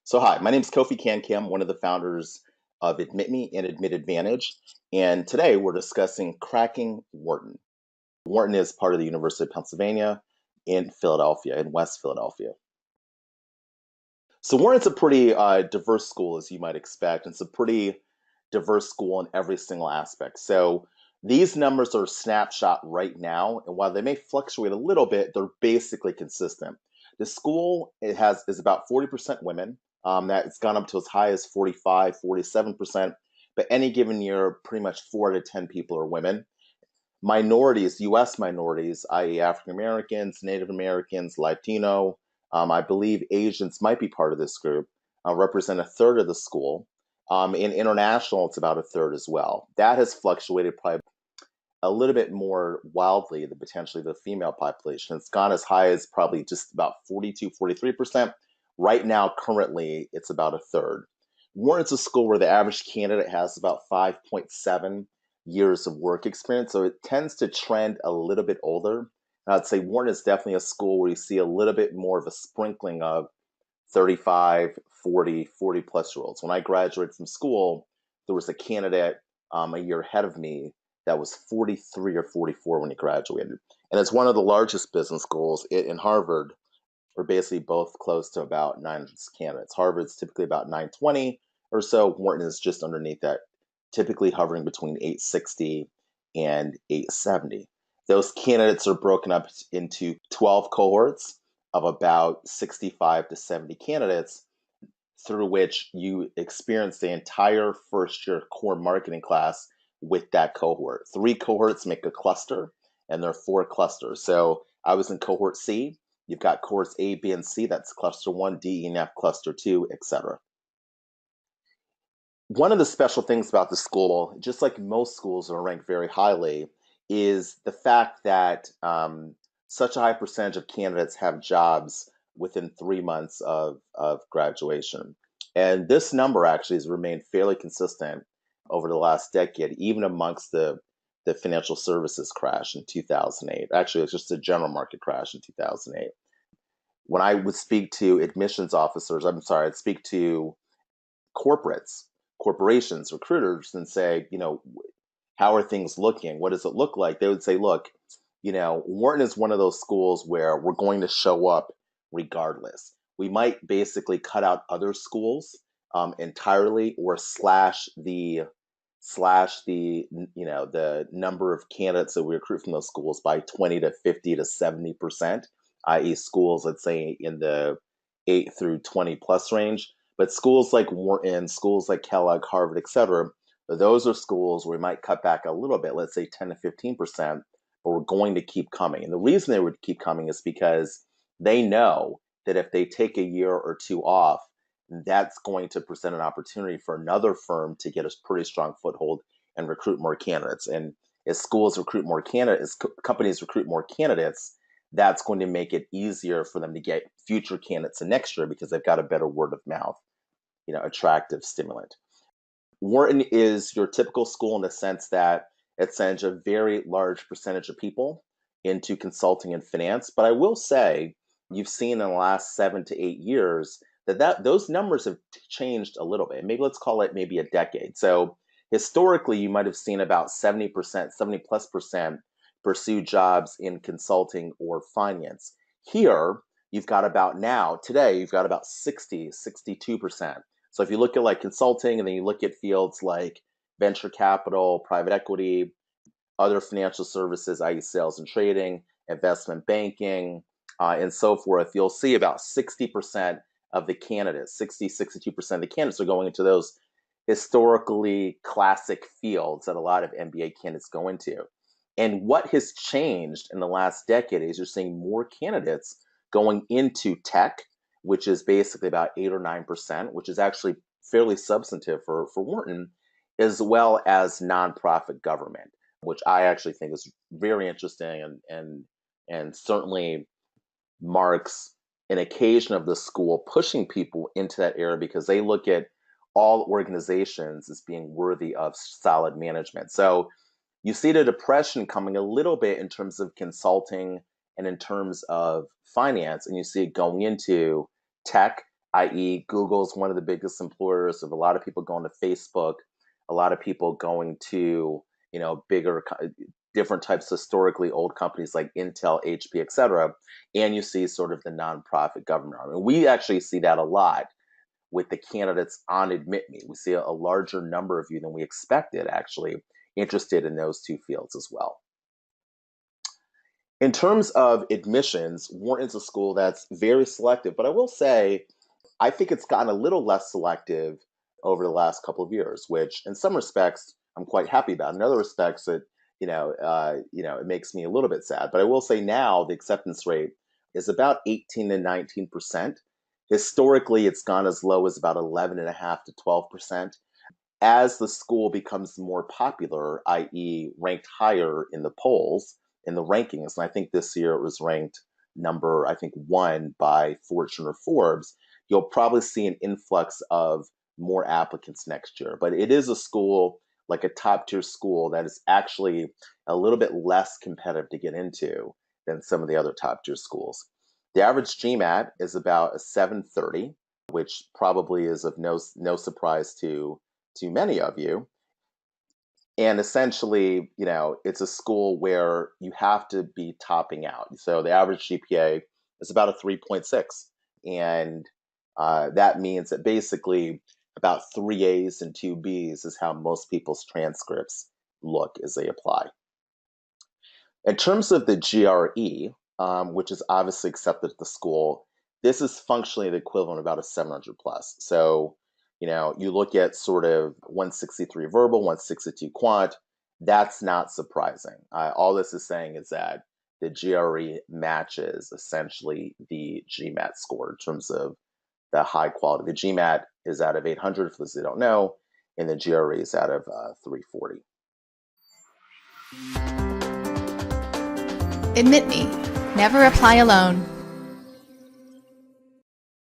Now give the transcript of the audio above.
So hi, my name is Kofi Kankam, one of the founders of AdmitMe and Admit Advantage. And today we're discussing cracking Wharton. Wharton is part of the University of Pennsylvania in Philadelphia, in West Philadelphia. So Wharton's a pretty diverse school, as you might expect. It's a pretty diverse school in every single aspect. So these numbers are a snapshot right now, and while they may fluctuate a little bit, they're basically consistent. The school is about 40% women. That's gone up to as high as 45, 47%. But any given year, pretty much 4 to 10 people are women. Minorities, U.S. minorities, i.e., African Americans, Native Americans, Latino, I believe Asians might be part of this group, represent a third of the school. In international, it's about a third as well. That has fluctuated probably a little bit more wildly than potentially the female population. It's gone as high as probably just about 42, 43%. Right now, currently, it's about a third. Wharton's a school where the average candidate has about 5.7 years of work experience, so it tends to trend a little bit older. I'd say Wharton is definitely a school where you see a little bit more of a sprinkling of 35, 40, 40 plus year olds. When I graduated from school, there was a candidate a year ahead of me that was 43 or 44 when he graduated. And it's one of the largest business schools. It and Harvard are basically both close to about 900 candidates. Harvard's typically about 920 or so. Wharton is just underneath that, typically hovering between 860 and 870. Those candidates are broken up into 12 cohorts of about 65 to 70 candidates, through which you experience the entire first year core marketing class with that cohort. 3 cohorts make a cluster, and there are 4 clusters. So I was in cohort C. You've got cohorts A, B, and C. That's cluster 1, D, E, and F, cluster 2, etc. One of the special things about the school, just like most schools are ranked very highly, is the fact that such a high percentage of candidates have jobs within 3 months of graduation. And this number actually has remained fairly consistent over the last decade, even amongst the financial services crash in 2008. Actually, it was just a general market crash in 2008. When I would speak to admissions officers, I'd speak to corporates, corporations, recruiters, and say, how are things looking? What does it look like? They would say, look, Wharton is one of those schools where we're going to show up regardless. We might basically cut out other schools entirely, or slash the number of candidates that we recruit from those schools by 20 to 50 to 70%, i.e., schools, let's say, in the 8 through 20 plus range. But schools like Wharton, schools like Kellogg, Harvard, et cetera, those are schools where we might cut back a little bit, let's say 10 to 15%, but we're going to keep coming. And the reason they would keep coming is because they know that if they take a year or two off, that's going to present an opportunity for another firm to get a pretty strong foothold and recruit more candidates. And as schools recruit more candidates, as companies recruit more candidates, that's going to make it easier for them to get future candidates in next year because they've got a better word of mouth, attractive stimulant. Wharton is your typical school in the sense that it sends a very large percentage of people into consulting and finance. But I will say, you've seen in the last 7 to 8 years that those numbers have changed a little bit. Maybe let's call it maybe a decade. So historically, you might have seen about 70%, 70 plus percent pursue jobs in consulting or finance. Here, you've got today, you've got about 60, 62%. So if you look at like consulting and then you look at fields like venture capital, private equity, other financial services, i.e. sales and trading, investment banking, and so forth, you'll see about 60% of the candidates, 60, 62% of the candidates are going into those historically classic fields that a lot of MBA candidates go into. And what has changed in the last decade is you're seeing more candidates going into tech, which is basically about 8 or 9%, which is actually fairly substantive for Wharton, as well as nonprofit government, which I actually think is very interesting and certainly marks an occasion of the school pushing people into that area because they look at all organizations as being worthy of solid management. So you see the depression coming a little bit in terms of consulting and in terms of finance, and you see it going into tech i.e., Google's one of the biggest employers of a lot of people going to Facebook, a lot of people going to, bigger, different types of historically old companies like Intel, HP, et cetera. And you see sort of the nonprofit government arm. And we actually see that a lot with the candidates on Admit Me. We see a larger number of you than we expected actually interested in those two fields as well. In terms of admissions, Wharton's a school that's very selective, but I will say I think it's gotten a little less selective over the last couple of years, which in some respects I'm quite happy about. In other respects, it makes me a little bit sad. But I will say now the acceptance rate is about 18 to 19%. Historically, it's gone as low as about 11.5 to 12%. As the school becomes more popular, i.e., ranked higher in the polls, in the rankings, and I think this year it was ranked number, I think, 1 by Fortune or Forbes, you'll probably see an influx of more applicants next year. But it is a school, like a top tier school, that is actually a little bit less competitive to get into than some of the other top tier schools. The average GMAT is about a 730, which probably is of no surprise to many of you. And essentially, it's a school where you have to be topping out. So the average GPA is about a 3.6. And that means that basically about 3 A's and 2 B's is how most people's transcripts look as they apply. In terms of the GRE, which is obviously accepted at the school, this is functionally the equivalent of about a 700 plus. So, you look at sort of 163 verbal, 162 quant, that's not surprising. All this is saying is that the GRE matches essentially the GMAT score in terms of the high quality. The GMAT is out of 800, for those who don't know, and the GRE is out of 340. Admit Me. Never apply alone.